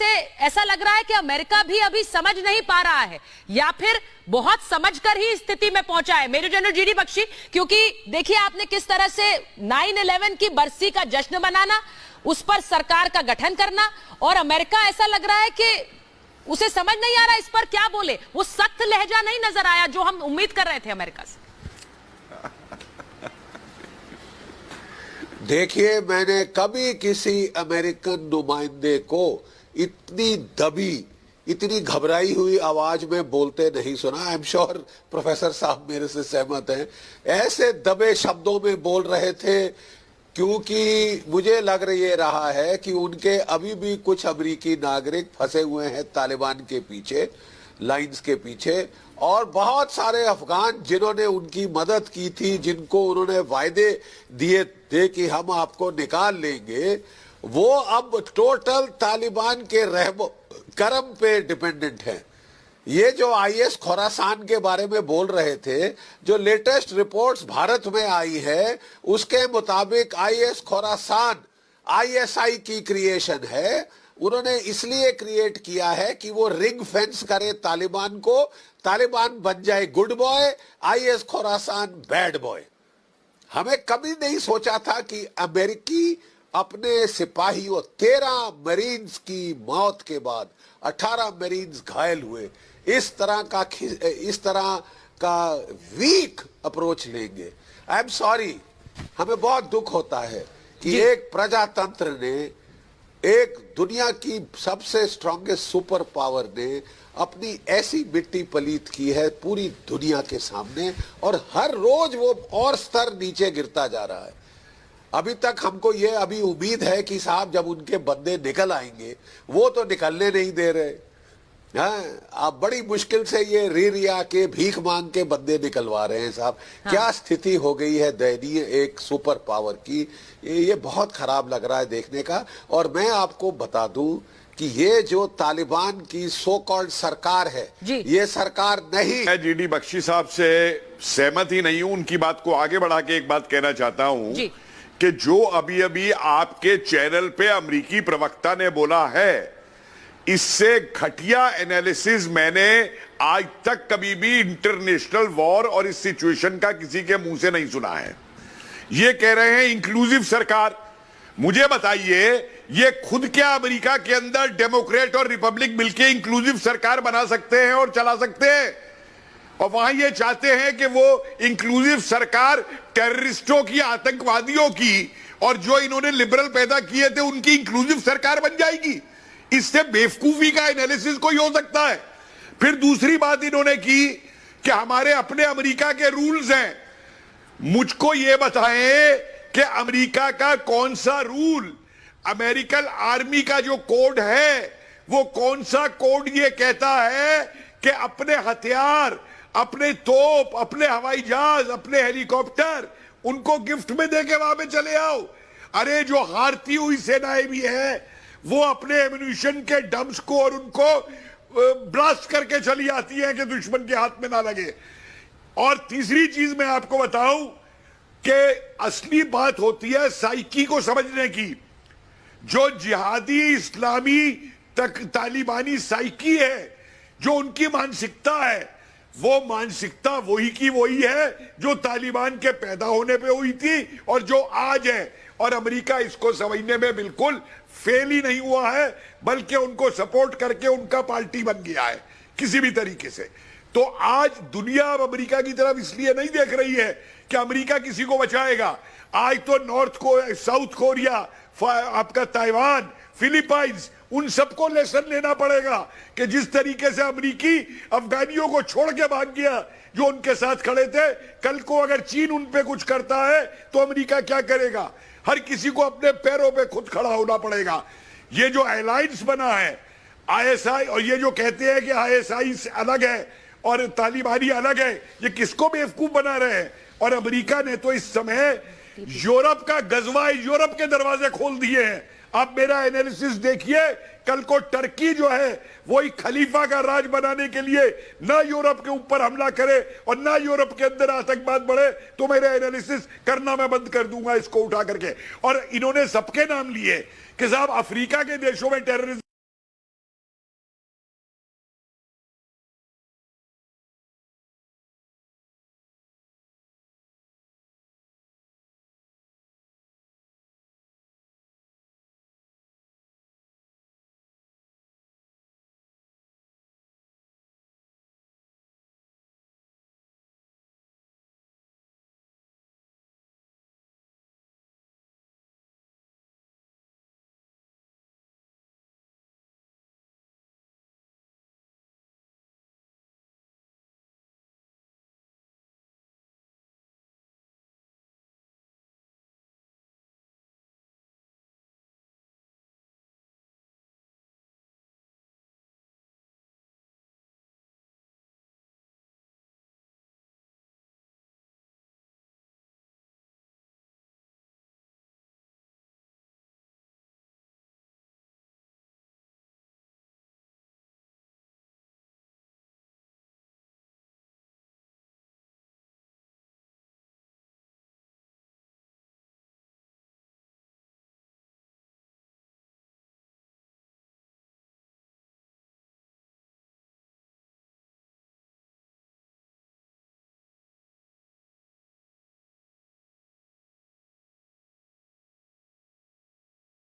से ऐसा लग रहा है कि अमेरिका भी अभी समझ नहीं पा रहा है या फिर बहुत समझकर ही स्थिति में पहुंचा है। मेजर जनरल जीडी बख्शी, क्योंकि देखिए आपने किस तरह से 9/11 की बरसी का जश्न मनाना, उस पर सरकार का गठन करना, और अमेरिका ऐसा लग रहा है कि उसे समझ नहीं आ रहा इस पर क्या बोले। वो सख्त लहजा नहीं नजर आया जो हम उम्मीद कर रहे थे अमेरिका से। देखिए, मैंने कभी किसी अमेरिकन नुमाइंदे को इतनी दबी, इतनी घबराई हुई आवाज में बोलते नहीं सुना। आई एम श्योर प्रोफेसर साहब मेरे से सहमत हैं। ऐसे दबे शब्दों में बोल रहे थे क्योंकि मुझे लग रहा है कि उनके अभी भी कुछ अमेरिकी नागरिक फंसे हुए हैं तालिबान के पीछे, लाइंस के पीछे, और बहुत सारे अफगान जिन्होंने उनकी मदद की थी, जिनको उन्होंने वायदे दिए थे कि हम आपको निकाल लेंगे, वो अब टोटल तालिबान के रहम करम पे डिपेंडेंट हैं। ये जो आईएस खोरासान के बारे में बोल रहे थे, जो लेटेस्ट रिपोर्ट्स भारत में आई है, उसके मुताबिक आईएस खोरासान आईएसआई की क्रिएशन है। उन्होंने इसलिए क्रिएट किया है कि वो रिंग फेंस करे तालिबान को, तालिबान बन जाए good boy, IS Khorasan bad boy. हमें कभी नहीं सोचा था कि अमेरिकी अपने सिपाहियों 13 मरीन्स की मौत के बाद 18 मरीन्स घायल हुए, इस तरह का वीक अप्रोच लेंगे। आई एम सॉरी, हमें बहुत दुख होता है कि एक प्रजातंत्र ने, एक दुनिया की सबसे स्ट्रॉन्गेस्ट सुपर पावर ने अपनी ऐसी मिट्टी पलीत की है पूरी दुनिया के सामने, और हर रोज वो और स्तर नीचे गिरता जा रहा है। अभी तक हमको ये अभी उम्मीद है कि साहब जब उनके बंदे निकल आएंगे, वो तो निकलने नहीं दे रहे। हाँ, आप बड़ी मुश्किल से ये रिया के भीख मांग के बंदे निकलवा रहे हैं साहब। हाँ। क्या स्थिति हो गई है दयनीय एक सुपर पावर की। ये बहुत खराब लग रहा है देखने का। और मैं आपको बता दूं कि ये जो तालिबान की सो कॉल्ड सरकार है, ये सरकार नहीं। मैं जीडी बख्शी साहब से सहमत ही नहीं हूं। उनकी बात को आगे बढ़ा के एक बात कहना चाहता हूं कि जो अभी अभी आपके चैनल पे अमेरिकी प्रवक्ता ने बोला है, इससे घटिया एनालिसिस मैंने आज तक कभी भी इंटरनेशनल वॉर और इस सिचुएशन का किसी के मुंह से नहीं सुना है। ये कह रहे हैं इंक्लूसिव सरकार। मुझे बताइए, ये खुद क्या अमेरिका के अंदर डेमोक्रेट और रिपब्लिक मिलकर इंक्लूसिव सरकार बना सकते हैं और चला सकते हैं? और वहां ये चाहते हैं कि वो इंक्लूसिव सरकार टेररिस्टों की, आतंकवादियों की, और जो इन्होंने लिबरल पैदा किए थे उनकी इंक्लूसिव सरकार बन जाएगी। इससे बेवकूफी का एनालिसिस कोई हो सकता है? फिर दूसरी बात इन्होंने की कि हमारे अपने अमेरिका के रूल्स हैं। मुझको ये बताएं कि अमेरिका का कौन सा रूल, अमेरिकन आर्मी का जो कोड है, वो कौन सा कोड ये कहता है कि अपने हथियार, अपने तोप, अपने हवाई जहाज, अपने हेलीकॉप्टर उनको गिफ्ट में देके वहां पे चले आओ। अरे जो हारती हुई सेनाएं भी है वो अपने एम्यूनिशन के डम्प्स को और उनको ब्लास्ट करके चली आती है कि दुश्मन के हाथ में ना लगे। और तीसरी चीज मैं आपको बताऊं कि असली बात होती है साइकी को समझने की। जो जिहादी इस्लामी तक तालिबानी साइकी है, जो उनकी मानसिकता है, वो मानसिकता वही की वही है जो तालिबान के पैदा होने पे हुई थी और जो आज है। और अमेरिका इसको समझने में बिल्कुल फेल ही नहीं हुआ है, बल्कि उनको सपोर्ट करके उनका पार्टी बन गया है किसी भी तरीके से। तो आज दुनिया अब अमेरिका की तरफ इसलिए नहीं देख रही है कि अमेरिका किसी को बचाएगा। आज तो साउथ कोरिया, आपका ताइवान, फिलीपाइंस, उन सबको लेसन लेना पड़ेगा कि जिस तरीके से अमेरिकी अफगानियों को छोड़ के भाग गया जो उनके साथ खड़े थे, कल को अगर चीन उन पे कुछ करता है तो अमेरिका क्या करेगा? हर किसी को अपने पैरों पे खुद खड़ा होना पड़ेगा। ये जो अलायंस बना है आईएसआई, और ये जो कहते हैं कि आईएसआई अलग है और तालिबानी अलग है, ये किसको बेवकूफ बना रहे हैं? और अमेरिका ने तो इस समय यूरोप का गजवा, यूरोप के दरवाजे खोल दिए हैं। आप मेरा एनालिसिस देखिए, कल को टर्की जो है वही खलीफा का राज बनाने के लिए ना यूरोप के ऊपर हमला करे और ना यूरोप के अंदर आतंकवाद बढ़े, तो मेरा एनालिसिस करना मैं बंद कर दूंगा इसको उठा करके। और इन्होंने सबके नाम लिए कि साहब अफ्रीका के देशों में टेररिज्म